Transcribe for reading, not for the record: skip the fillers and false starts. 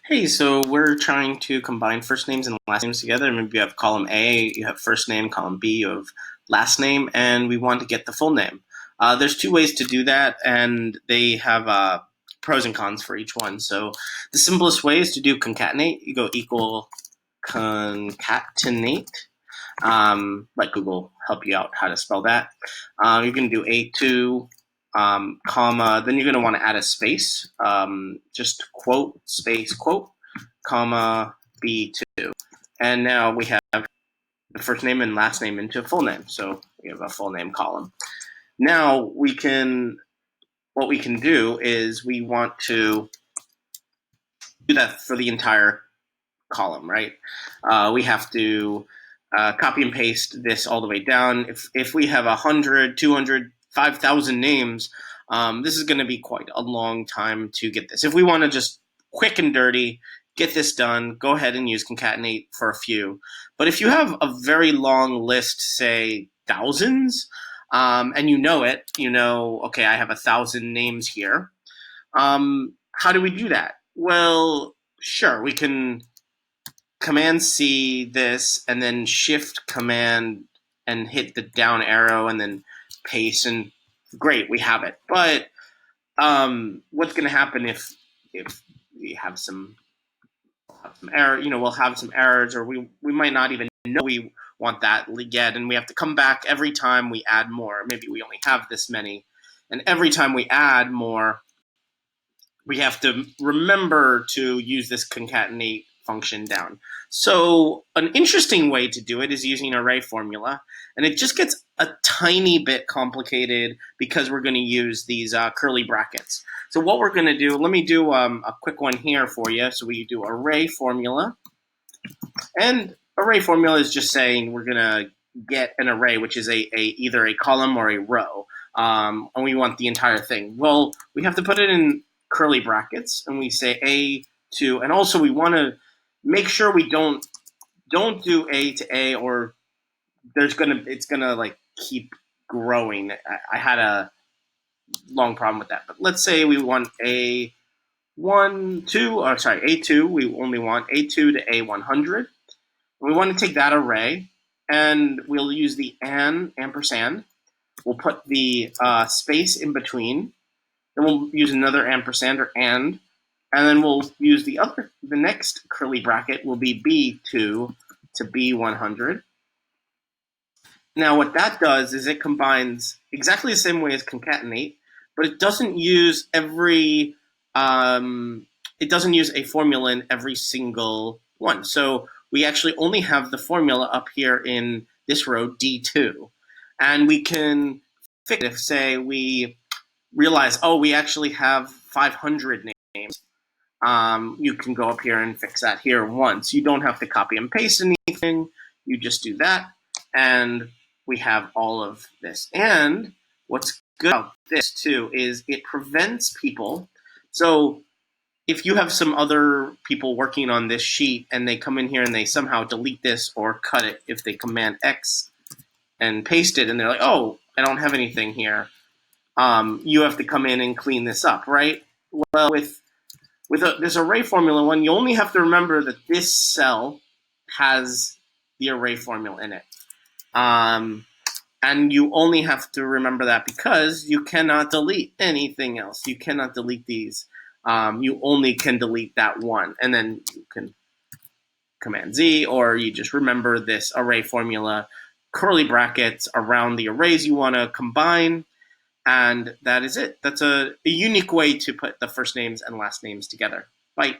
Hey, so we're trying to combine first names and last names together. Maybe you have column A, you have first name, column B, you have last name, and we want to get the full name. There's two ways to do that, and they have pros and cons for each one. So the simplest way is to do concatenate. You go equal concatenate. Let Google help you out how to spell that. You're going to do A2, comma, then you're going to want to add a space, just quote, space, quote, comma, B2. And now we have the first name and last name into a full name. So we have a full name column. Now what we can do is we want to do that for the entire column, right? We have to copy and paste this all the way down. If we have 100, 200, 5,000 names, this is going to be quite a long time to get this. If we want to just quick and dirty get this done, go ahead and use concatenate for a few. But if you have a very long list, say thousands, and you know it, okay, I have 1,000 names here. How do we do that? Well, sure, we can Command C this, and then Shift Command and hit the down arrow, and then paste, and great, we have it. But what's going to happen if we have some error? We'll have some errors, or we might not even know we want that yet, and we have to come back every time we add more. Maybe we only have this many, and every time we add more, we have to remember to use this concatenate function down. So an interesting way to do it is using array formula, and it just gets a tiny bit complicated because we're going to use these curly brackets. So what we're going to do, let me do a quick one here for you. So we do array formula, and array formula is just saying we're going to get an array, which is either a column or a row, and we want the entire thing. Well, we have to put it in curly brackets, and we say A2, and also we want to make sure we don't do A to A, or it's gonna like keep growing. I had a long problem with that, but let's say we want A2. We only want A2 to A100. We want to take that array, and we'll use the ampersand. We'll put the space in between. Then we'll use another ampersand or and then we'll use the next curly bracket will be B2 to B100. Now what that does is it combines exactly the same way as concatenate, but it doesn't use a formula in every single one. So we actually only have the formula up here in this row D2. And we can fix it if, say, we realize, we actually have 500 names. You can go up here and fix that here once. You don't have to copy and paste anything. You just do that, and we have all of this. And what's good about this, too, is it prevents people. So if you have some other people working on this sheet, and they come in here and they somehow delete this or cut it, if they Command X and paste it, and they're like, oh, I don't have anything here, you have to come in and clean this up, right? Well, with this array formula one, you only have to remember that this cell has the array formula in it. And you only have to remember that because you cannot delete anything else. You cannot delete these. You only can delete that one. And then you can Command Z, or you just remember this array formula, curly brackets around the arrays you want to combine. And that is it. That's a unique way to put the first names and last names together.